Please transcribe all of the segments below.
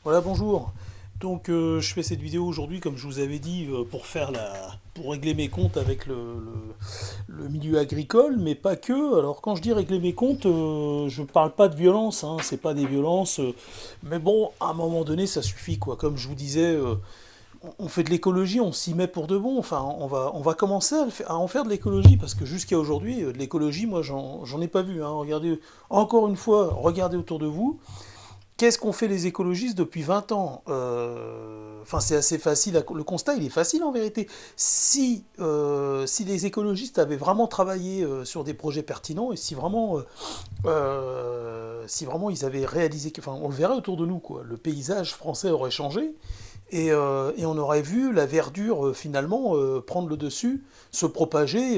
Voilà, bonjour. Donc, je fais cette vidéo aujourd'hui, comme je vous avais dit, pour régler mes comptes avec le milieu agricole, mais pas que. Alors, quand je dis régler mes comptes, je ne parle pas de violence, hein, c'est pas des violences, mais bon, à un moment donné, ça suffit, quoi. Comme je vous disais, on fait de l'écologie, on s'y met pour de bon. Enfin, on va commencer à en faire de l'écologie, parce que jusqu'à aujourd'hui, de l'écologie, moi, j'en ai pas vu, hein. Regardez, encore une fois, regardez autour de vous. Qu'est-ce qu'ont fait les écologistes depuis 20 ans? Enfin, c'est assez facile. Le constat, il est facile en vérité. Si les écologistes avaient vraiment travaillé sur des projets pertinents et si vraiment ils avaient réalisé, enfin, on le verrait autour de nous, quoi. Le paysage français aurait changé et on aurait vu la verdure finalement prendre le dessus, se propager.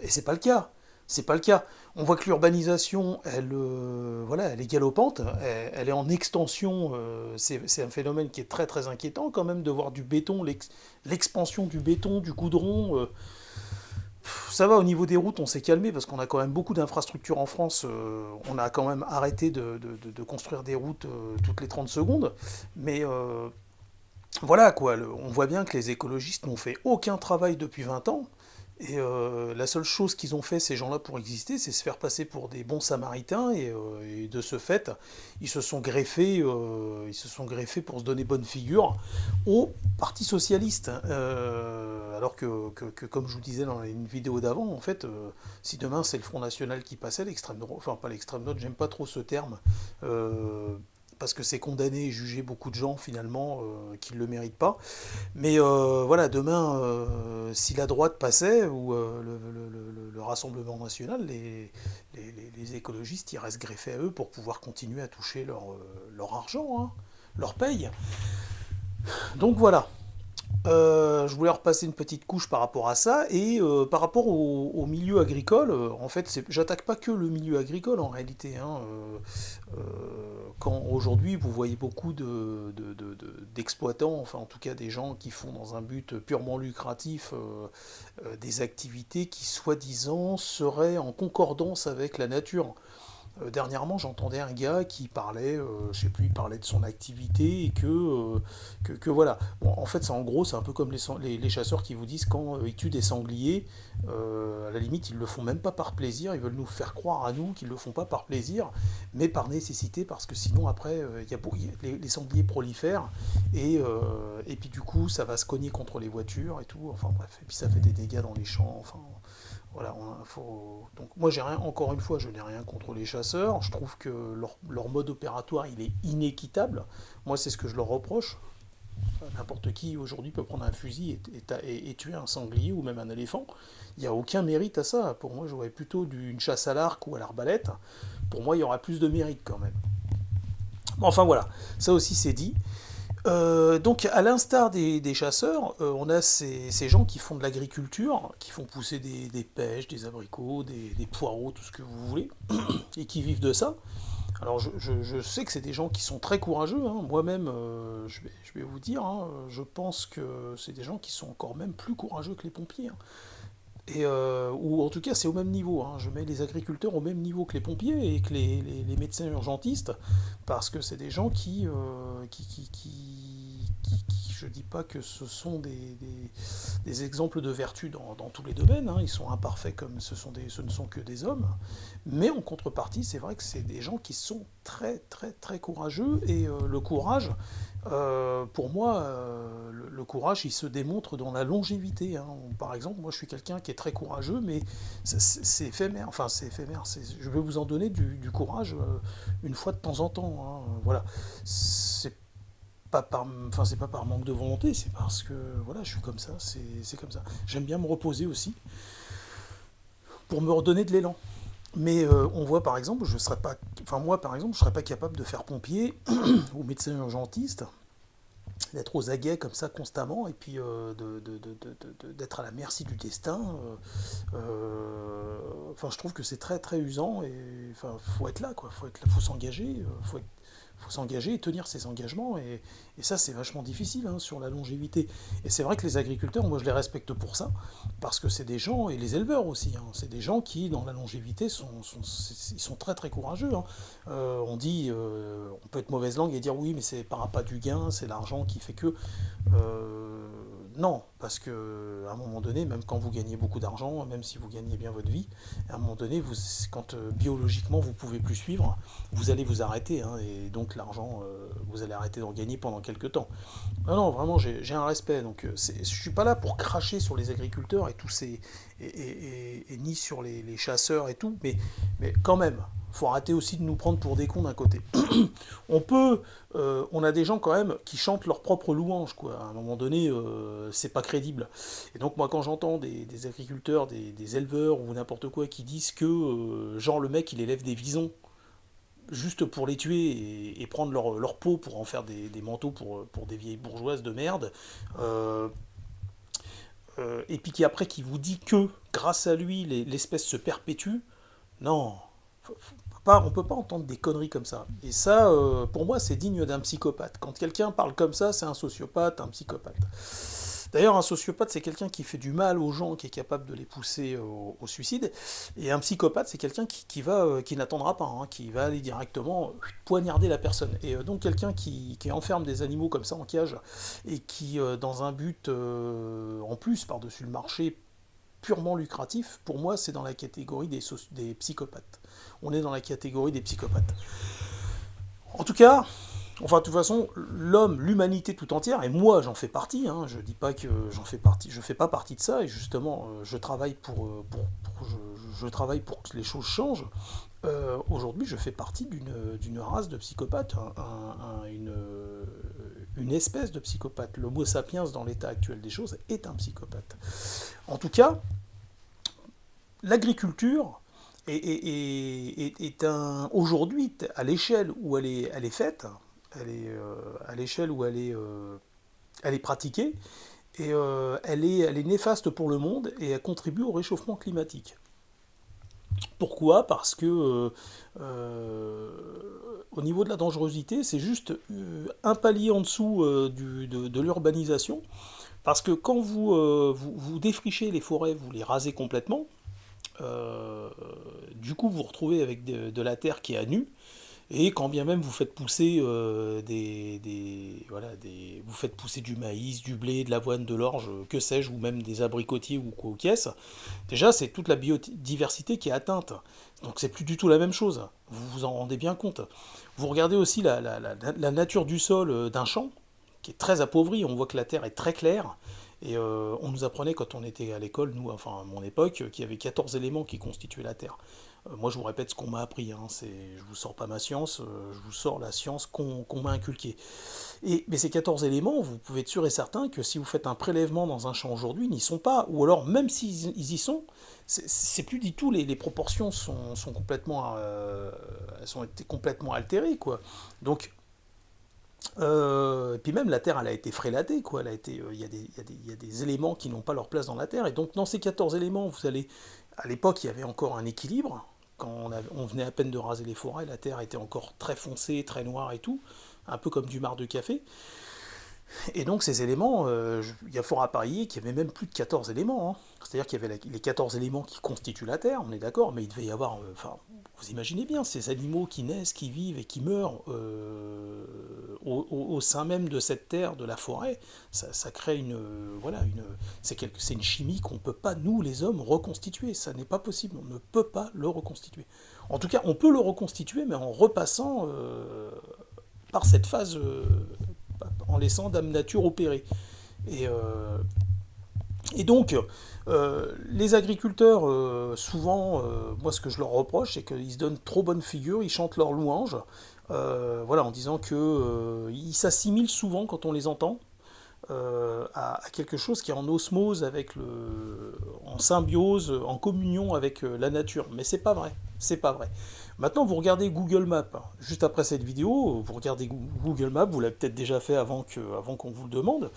Et c'est pas le cas. C'est pas le cas. On voit que l'urbanisation, voilà, elle est galopante, elle est en extension. C'est un phénomène qui est très très inquiétant quand même de voir du béton, l'expansion du béton, du goudron. Ça va au niveau des routes, on s'est calmé parce qu'on a quand même beaucoup d'infrastructures en France. On a quand même arrêté de construire des routes toutes les 30 secondes. Mais voilà quoi, on voit bien que les écologistes n'ont fait aucun travail depuis 20 ans. Et la seule chose qu'ils ont fait, ces gens-là, pour exister, c'est se faire passer pour des bons samaritains. Et de ce fait, ils se sont greffés pour se donner bonne figure au Parti socialiste. Alors comme je vous disais dans une vidéo d'avant, en fait, si demain c'est le Front National qui passait, l'extrême droite, enfin pas l'extrême droite, j'aime pas trop ce terme, euh, parce que c'est condamner et juger beaucoup de gens finalement qui ne le méritent pas. Mais voilà, demain, si la droite passait, ou le Rassemblement national, les écologistes, ils restent greffés à eux pour pouvoir continuer à toucher leur argent, hein, leur paye. Donc voilà. Je voulais repasser une petite couche par rapport à ça et par rapport au milieu agricole. En fait, j'attaque pas que le milieu agricole en réalité, hein. Quand aujourd'hui vous voyez beaucoup d'exploitants, enfin en tout cas des gens qui font dans un but purement lucratif des activités qui soi-disant seraient en concordance avec la nature. Dernièrement, j'entendais un gars qui parlait, je sais plus, il parlait de son activité et que voilà. Bon, en fait, en gros, c'est un peu comme les chasseurs qui vous disent quand ils tuent des sangliers, à la limite, ils le font même pas par plaisir, ils veulent nous faire croire à nous qu'ils le font pas par plaisir, mais par nécessité, parce que sinon, après, les sangliers prolifèrent et puis du coup, ça va se cogner contre les voitures et tout. Enfin bref, et puis ça fait des dégâts dans les champs. Enfin, voilà, donc moi j'ai rien, encore une fois, je n'ai rien contre les chasseurs. Je trouve que leur mode opératoire il est inéquitable. Moi c'est ce que je leur reproche. N'importe qui aujourd'hui peut prendre un fusil et tuer un sanglier ou même un éléphant. Il n'y a aucun mérite à ça. Pour moi, j'aurais plutôt une chasse à l'arc ou à l'arbalète. Pour moi, il y aura plus de mérite quand même. Bon, enfin voilà, ça aussi c'est dit. Donc, à l'instar des chasseurs, on a ces gens qui font de l'agriculture, qui font pousser des pêches, des abricots, des poireaux, tout ce que vous voulez, et qui vivent de ça. Alors, je sais que c'est des gens qui sont très courageux, hein. Moi-même, je vais vous dire, hein, je pense que c'est des gens qui sont encore même plus courageux que les pompiers, hein. Ou en tout cas, c'est au même niveau, hein. Je mets les agriculteurs au même niveau que les pompiers et que les médecins urgentistes, parce que c'est des gens je dis pas que ce sont des exemples de vertu dans tous les domaines, hein. Ils sont imparfaits comme ce ne sont que des hommes. Mais en contrepartie, c'est vrai que c'est des gens qui sont très très très courageux. Et le courage, pour moi, le courage, il se démontre dans la longévité, hein. Par exemple, moi, je suis quelqu'un qui est très courageux, mais c'est éphémère. Enfin, c'est éphémère. Je vais vous en donner du courage une fois de temps en temps, hein. Voilà. C'est pas par manque de volonté, c'est parce que voilà, je suis comme ça. C'est comme ça. J'aime bien me reposer aussi pour me redonner de l'élan. Mais on voit par exemple, je serais pas, enfin moi par exemple, je serais pas capable de faire pompier ou médecin urgentiste, d'être aux aguets comme ça constamment et puis d'être à la merci du destin. Enfin, je trouve que c'est très très usant et enfin, faut être là quoi, faut s'engager, faut s'engager et tenir ses engagements, et ça c'est vachement difficile hein, sur la longévité. Et c'est vrai que les agriculteurs, moi je les respecte pour ça, parce que c'est des gens, et les éleveurs aussi, hein, c'est des gens qui dans la longévité ils sont très très courageux. Hein. On dit, on peut être mauvaise langue et dire oui mais c'est par appât du gain, c'est l'argent qui fait que... Euh, non, parce que à un moment donné, même quand vous gagnez beaucoup d'argent, même si vous gagnez bien votre vie, à un moment donné, quand biologiquement vous pouvez plus suivre, vous allez vous arrêter, hein, et donc l'argent, vous allez arrêter d'en gagner pendant quelques temps. Non, non, vraiment, j'ai un respect. Donc, je suis pas là pour cracher sur les agriculteurs et tous ces et ni sur les chasseurs et tout, mais quand même, faut arrêter aussi de nous prendre pour des cons d'un côté. On a des gens quand même qui chantent leurs propres louanges, quoi. À un moment donné, c'est pas crédible. Et donc moi, quand j'entends des agriculteurs, des éleveurs ou n'importe quoi qui disent que, genre le mec, il élève des visons juste pour les tuer et prendre leur peau pour en faire des manteaux pour des vieilles bourgeoises de merde, euh, et puis qui après qui vous dit que grâce à lui l'espèce se perpétue, non, on peut pas entendre des conneries comme ça. Et ça, pour moi, c'est digne d'un psychopathe. Quand quelqu'un parle comme ça, c'est un sociopathe, un psychopathe. D'ailleurs, un sociopathe, c'est quelqu'un qui fait du mal aux gens, qui est capable de les pousser au suicide. Et un psychopathe, c'est quelqu'un qui n'attendra pas, hein, qui va aller directement poignarder la personne. Et donc quelqu'un qui enferme des animaux comme ça en cage et qui, dans un but en plus par-dessus le marché purement lucratif, pour moi, c'est dans la catégorie des psychopathes. On est dans la catégorie des psychopathes. En tout cas, enfin, de toute façon, l'homme, l'humanité tout entière, et moi j'en fais partie, hein, je dis pas que j'en fais partie, je fais pas partie de ça, et justement, je travaille je travaille pour que les choses changent. Aujourd'hui, je fais partie d'une race de psychopathes, une espèce de psychopathe. L'Homo sapiens, dans l'état actuel des choses, est un psychopathe. En tout cas, l'agriculture est aujourd'hui, à l'échelle où elle est faite, à l'échelle où elle est pratiquée, et elle est néfaste pour le monde et elle contribue au réchauffement climatique. Pourquoi? Parce que au niveau de la dangerosité, c'est juste un palier en dessous de l'urbanisation. Parce que quand vous défrichez les forêts, vous les rasez complètement, euh, du coup vous vous retrouvez avec de la terre qui est à nu, et quand bien même vous faites pousser vous faites pousser du maïs, du blé, de l'avoine, de l'orge, que sais-je, ou même des abricotiers ou quoi aux caisses, déjà c'est toute la biodiversité qui est atteinte. Donc c'est plus du tout la même chose. Vous vous en rendez bien compte. Vous regardez aussi la nature du sol d'un champ, qui est très appauvri. On voit que la terre est très claire. Et on nous apprenait quand on était à l'école, nous, enfin à mon époque, qu'il y avait 14 éléments qui constituaient la Terre. Moi, je vous répète ce qu'on m'a appris. Hein, je vous sors pas ma science, je vous sors la science qu'on m'a inculquée. Mais ces 14 éléments, vous pouvez être sûr et certain que si vous faites un prélèvement dans un champ aujourd'hui, ils n'y sont pas. Ou alors, même s'ils y sont, c'est plus du tout, les proportions sont complètement, elles ont été complètement altérées, quoi. Donc, et puis même la Terre, elle a été frélatée, quoi. Il y a des éléments qui n'ont pas leur place dans la Terre. Et donc dans ces 14 éléments, vous allez... À l'époque, il y avait encore un équilibre. Quand on venait à peine de raser les forêts, la Terre était encore très foncée, très noire et tout. Un peu comme du marc de café. Et donc ces éléments, il y a fort à parier qu'il y avait même plus de 14 éléments. Hein. C'est-à-dire qu'il y avait les 14 éléments qui constituent la Terre, on est d'accord, mais il devait y avoir... Enfin, vous imaginez bien, ces animaux qui naissent, qui vivent et qui meurent au sein même de cette terre, de la forêt, ça crée c'est une chimie qu'on ne peut pas, nous les hommes, reconstituer. Ça n'est pas possible, on ne peut pas le reconstituer. En tout cas, on peut le reconstituer, mais en repassant par cette phase, en laissant Dame Nature opérer. Et, euh, et donc, les agriculteurs, souvent, moi ce que je leur reproche, c'est qu'ils se donnent trop bonne figure, ils chantent leurs louanges, voilà, en disant qu'ils s'assimilent souvent quand on les entend à quelque chose qui est en osmose en symbiose, en communion avec la nature. Mais c'est pas vrai, c'est pas vrai. Maintenant, vous regardez Google Maps. Juste après cette vidéo, vous regardez Google Maps, vous l'avez peut-être déjà fait avant qu'on vous le demande.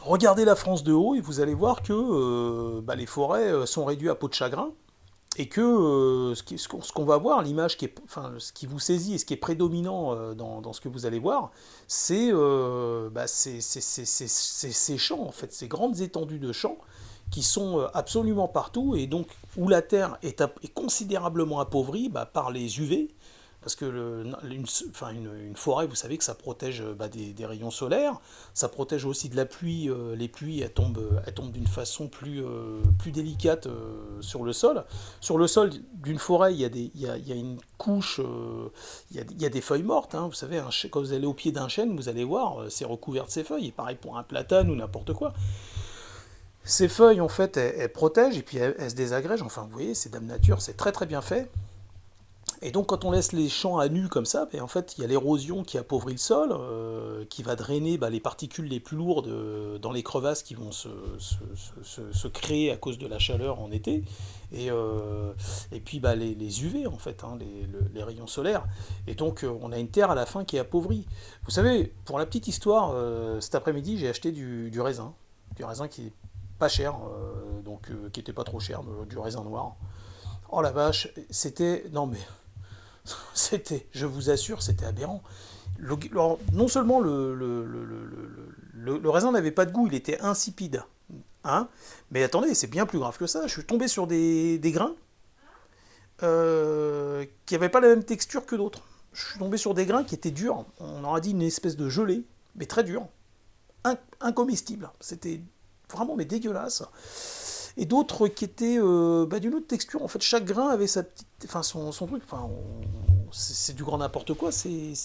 Regardez la France de haut et vous allez voir que les forêts sont réduites à peau de chagrin. et que ce qu'on va voir, l'image qui est, enfin, ce qui vous saisit et ce qui est prédominant dans ce que vous allez voir, c'est ces champs, en fait, ces grandes étendues de champs qui sont absolument partout et donc où la terre est considérablement appauvrie par les UV. Parce que enfin, une forêt, vous savez que ça protège des rayons solaires, ça protège aussi de la pluie. Les pluies, elles tombent d'une façon plus délicate sur le sol. Sur le sol d'une forêt, il y a une couche, il y a des feuilles mortes. Hein. Vous savez, quand vous allez au pied d'un chêne, vous allez voir, c'est recouvert de ces feuilles. Et pareil pour un platane ou n'importe quoi. Ces feuilles, en fait, elles protègent et puis elles se désagrègent. Enfin, vous voyez, c'est Dame Nature, c'est très très bien fait. Et donc quand on laisse les champs à nu comme ça, en fait il y a l'érosion qui appauvrit le sol, qui va drainer les particules les plus lourdes dans les crevasses qui vont se créer à cause de la chaleur en été, et puis les UV en fait, hein, les rayons solaires. Et donc on a une terre à la fin qui est appauvrie. Vous savez, pour la petite histoire, cet après-midi j'ai acheté du raisin qui est pas cher, qui était pas trop cher, du raisin noir. Oh la vache, c'était... Non mais c'était, je vous assure, c'était aberrant. Non seulement le raisin n'avait pas de goût, il était insipide. Hein, mais attendez, c'est bien plus grave que ça. Je suis tombé sur des grains qui n'avaient pas la même texture que d'autres. Je suis tombé sur des grains qui étaient durs. On aurait dit une espèce de gelée, mais très dur. Incomestible. C'était vraiment mais dégueulasse. Et d'autres qui étaient d'une autre texture. En fait, chaque grain avait sa petite, enfin son truc. Enfin, c'est du grand n'importe quoi. Ces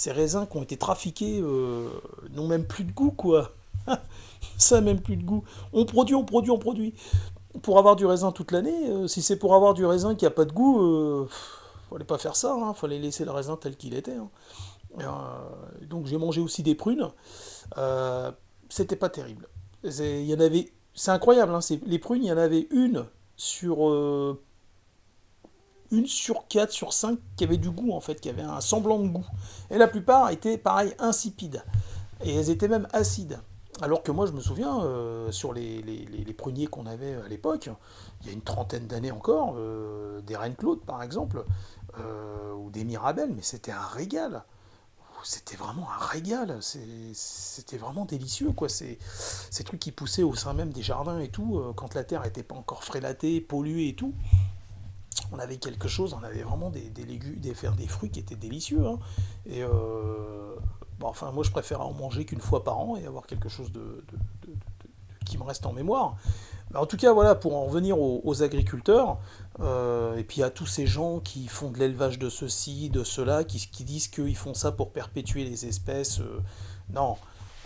raisins qui ont été trafiqués n'ont même plus de goût, quoi. Ça n'a même plus de goût. On produit. Pour avoir du raisin toute l'année, si c'est pour avoir du raisin qui a pas de goût, fallait pas faire ça. Hein, fallait laisser le raisin tel qu'il était. Hein. Donc j'ai mangé aussi des prunes. Euh, C'était pas terrible. Il y en avait, c'est incroyable, hein, les prunes, il y en avait sur, euh, une sur 4, sur 5 qui avait du goût en fait, qui avait un semblant de goût. Et la plupart étaient pareil, insipides. Et elles étaient même acides. Alors que moi, je me souviens, sur les pruniers qu'on avait à l'époque, il y a une trentaine d'années encore, des Reine Claude par exemple, ou des Mirabelles, mais c'était un régal. C'était vraiment un régal, c'était vraiment délicieux, quoi. Ces trucs qui poussaient au sein même des jardins et tout, quand la terre n'était pas encore frélatée, polluée et tout, on avait quelque chose, on avait vraiment des légumes, des fruits qui étaient délicieux. Hein. Et enfin, moi je préfère en manger qu'une fois par an et avoir quelque chose qui me reste en mémoire. En tout cas, voilà, pour en revenir aux agriculteurs, et puis à tous ces gens qui font de l'élevage de ceci, de cela, qui disent qu'ils font ça pour perpétuer les espèces. Non,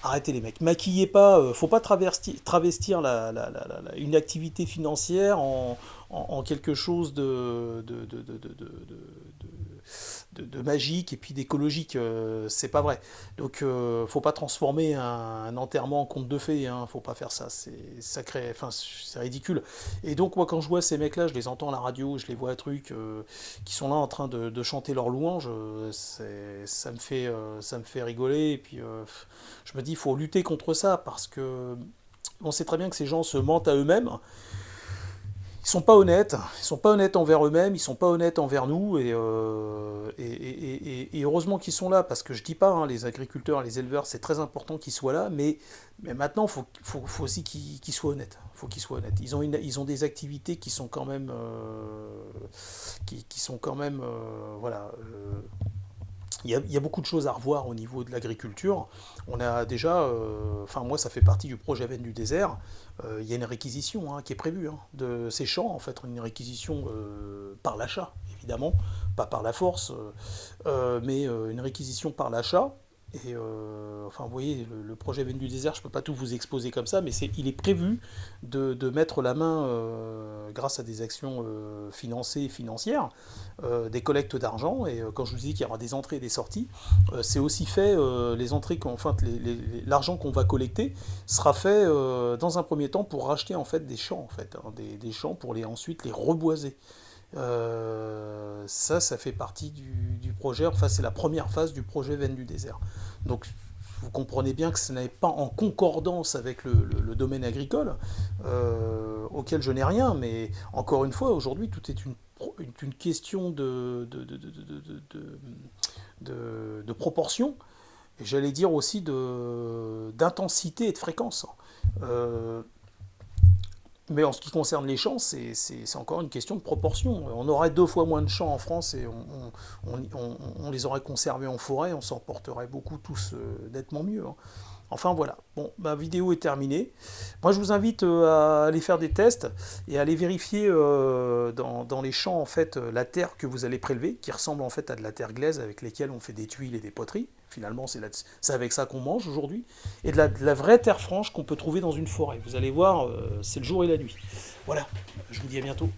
arrêtez les mecs. Maquillez pas, faut pas travestir une activité financière en quelque chose de magique et puis d'écologique. C'est pas vrai. Donc, faut pas transformer un enterrement en conte de fées. Hein, faut pas faire ça. C'est sacré. Enfin, c'est ridicule. Et donc, moi, quand je vois ces mecs-là, je les entends à la radio, je les vois à trucs qui sont là en train de chanter leurs louanges. Ça me fait rigoler. Et puis, je me dis, il faut lutter contre ça parce que on sait très bien que ces gens se mentent à eux-mêmes. Ils sont pas honnêtes envers eux-mêmes, ils sont pas honnêtes envers nous, et heureusement qu'ils sont là, parce que je dis pas, hein, les agriculteurs, les éleveurs, c'est très important qu'ils soient là, mais maintenant, faut aussi qu'ils soient honnêtes. Faut qu'ils soient honnêtes. Ils ont des activités qui sont quand même, qui sont quand même, voilà. Il y a beaucoup de choses à revoir au niveau de l'agriculture. On a déjà, enfin moi ça fait partie du projet Veine du désert, il y a une réquisition hein, qui est prévue hein, de ces champs, en fait, une réquisition par l'achat, évidemment, pas par la force, mais une réquisition par l'achat. Et enfin, vous voyez, le projet Veine du désert, je ne peux pas tout vous exposer comme ça, mais il est prévu de mettre la main, grâce à des actions financées et financières, des collectes d'argent. Et quand je vous dis qu'il y aura des entrées et des sorties, c'est aussi fait, les entrées, enfin, l'argent qu'on va collecter sera fait dans un premier temps pour racheter en fait des champs, en fait, hein, des champs pour ensuite les reboiser. Ça fait partie du projet, enfin c'est la première phase du projet Veine du désert. Donc vous comprenez bien que ce n'est pas en concordance avec le domaine agricole, auquel je n'ai rien, mais encore une fois, aujourd'hui, tout est une question de proportion, et j'allais dire aussi d'intensité et de fréquence. Euh, mais en ce qui concerne les champs, c'est encore une question de proportion. On aurait 2 fois moins de champs en France et on les aurait conservés en forêt, on s'en porterait beaucoup tous nettement mieux, hein. Enfin voilà, bon, ma vidéo est terminée. Moi je vous invite à aller faire des tests et à aller vérifier dans les champs en fait la terre que vous allez prélever, qui ressemble en fait à de la terre glaise avec lesquelles on fait des tuiles et des poteries. Finalement c'est avec ça qu'on mange aujourd'hui. Et de la vraie terre franche qu'on peut trouver dans une forêt. Vous allez voir, c'est le jour et la nuit. Voilà, je vous dis à bientôt.